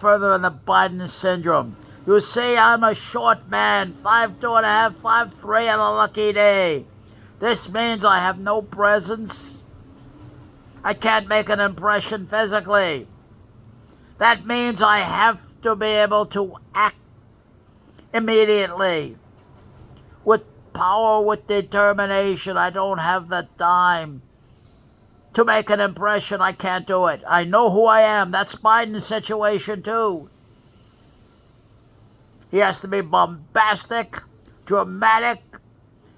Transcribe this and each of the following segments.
further in the Biden syndrome. You see, I'm a short man, 5'2.5", 5'3" on a lucky day. This means I have no presence. I can't make an impression physically. That means I have to be able to act immediately with power, with determination. I don't have the time to make an impression. I can't do it. I know who I am. That's Biden's situation too. He has to be bombastic, dramatic,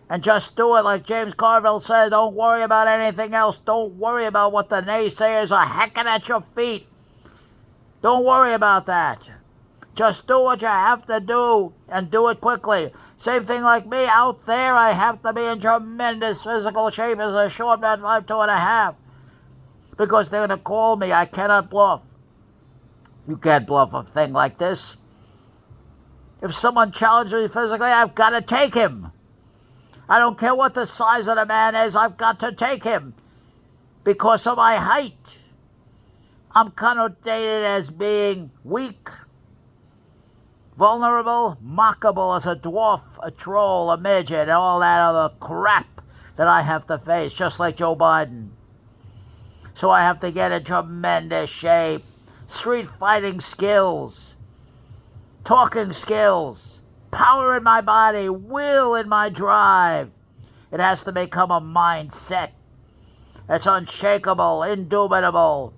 and just do it like James Carville says. Don't worry about anything else. Don't worry about what the naysayers are hacking at your feet. Don't worry about that. Just do what you have to do and do it quickly. Same thing like me out there. I have to be in tremendous physical shape as a short man, 5'2.5", because they're going to call me. I cannot bluff. You can't bluff a thing like this. If someone challenges me physically, I've got to take him. I don't care what the size of the man is. I've got to take him because of my height. I'm connotated as being weak, vulnerable, mockable as a dwarf, a troll, a midget, and all that other crap that I have to face, just like Joe Biden. So I have to get in tremendous shape. Street fighting skills, talking skills, power in my body, will in my drive. It has to become a mindset. It's unshakable, indubitable.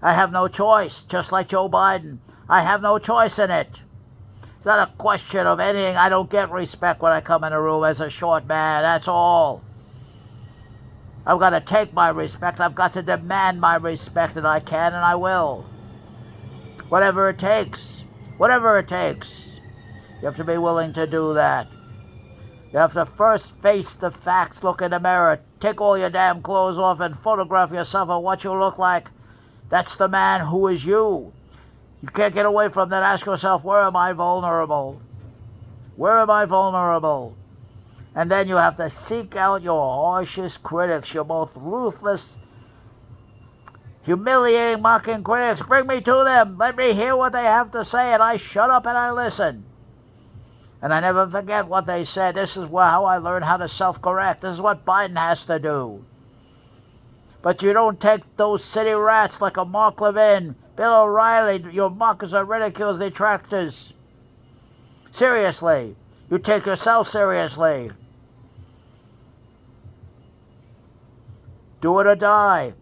I have no choice, just like Joe Biden. I have no choice in it. It's not a question of anything. I don't get respect when I come in a room as a short man. That's all. I've got to take my respect. I've got to demand my respect, and I can and I will. Whatever it takes. Whatever it takes. You have to be willing to do that. You have to first face the facts, look in the mirror, take all your damn clothes off and photograph yourself of what you look like. That's the man who is you. You can't get away from that. Ask yourself, where am I vulnerable? Where am I vulnerable? And then you have to seek out your harshest critics, your most ruthless, humiliating, mocking critics. Bring me to them. Let me hear what they have to say, and I shut up and I listen. And I never forget what they said. This is how I learned how to self-correct. This is what Biden has to do. But you don't take those city rats like a Mark Levin, Bill O'Reilly, your mockers and ridicules, detractors. Seriously. You take yourself seriously. Do it or die.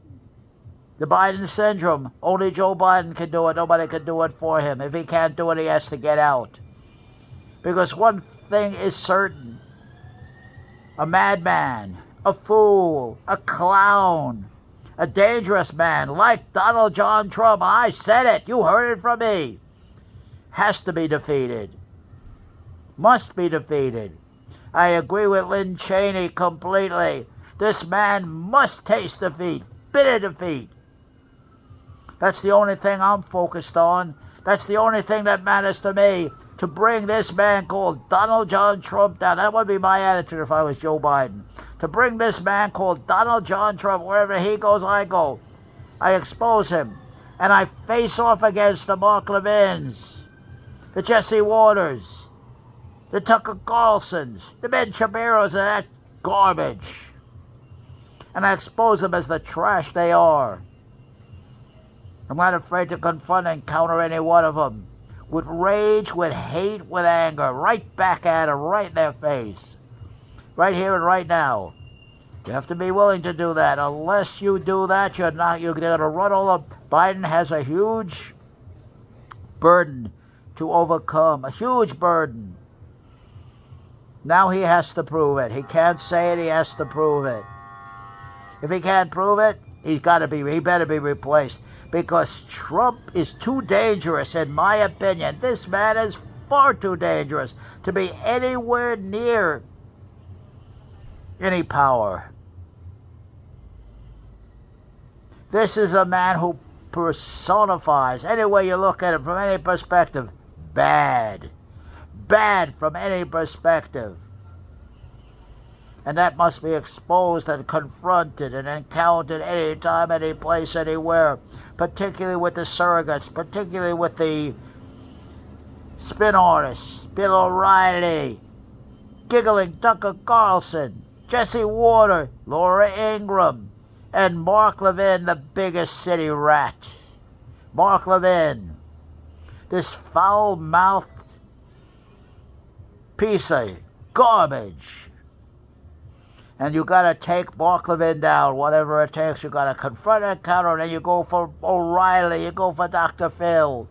The Biden syndrome. Only Joe Biden can do it. Nobody can do it for him. If he can't do it, he has to get out. Because one thing is certain. A madman, a fool, a clown, a dangerous man like Donald John Trump, I said it, you heard it from me, has to be defeated. Must be defeated. I agree with Lynn Cheney completely. This man must taste defeat, bitter defeat. That's the only thing I'm focused on. That's the only thing that matters to me. To bring this man called Donald John Trump down. That would be my attitude if I was Joe Biden. To bring this man called Donald John Trump, wherever he goes, I go. I expose him. And I face off against the Mark Levins, the Jesse Waters, the Tucker Carlsons, the Ben Shapiros, and that garbage. And I expose them as the trash they are. I'm not afraid to confront and counter any one of them. With rage, with hate, with anger, right back at them, right in their face. Right here and right now. You have to be willing to do that. Unless you do that, you're going to run all up. Biden has a huge burden to overcome, a huge burden. Now he has to prove it. He can't say it, he has to prove it. If he can't prove it, he better be replaced. Because Trump is too dangerous, in my opinion. This man is far too dangerous to be anywhere near any power. This is a man who personifies, any way you look at it, from any perspective, bad. Bad from any perspective. And that must be exposed and confronted and encountered anytime, any place, anywhere, particularly with the surrogates, particularly with the spin artists, Bill O'Reilly, Giggling Tucker Carlson, Jesse Water, Laura Ingraham, and Mark Levin, the biggest city rat. Mark Levin, this foul-mouthed piece of garbage. And you got to take Mark Levin down, whatever it takes. You got to confront and counter, and then you go for O'Reilly, you go for Dr. Phil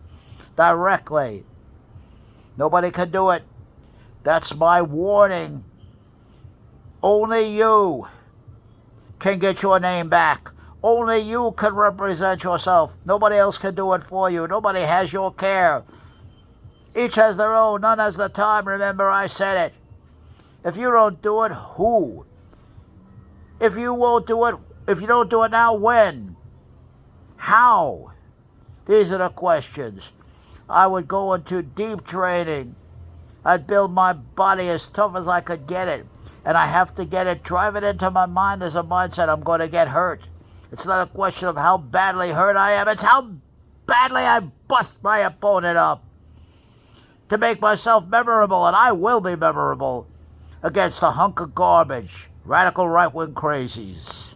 directly. Nobody can do it. That's my warning. Only you can get your name back. Only you can represent yourself. Nobody else can do it for you. Nobody has your care. Each has their own. None has the time. Remember, I said it. If you don't do it, who? If you won't do it, if you don't do it now, when? How? These are the questions. I would go into deep training. I'd build my body as tough as I could get it. And I have to get it, drive it into my mind as a mindset. I'm going to get hurt. It's not a question of how badly hurt I am. It's how badly I bust my opponent up to make myself memorable. And I will be memorable against a hunk of garbage. Radical right-wing crazies.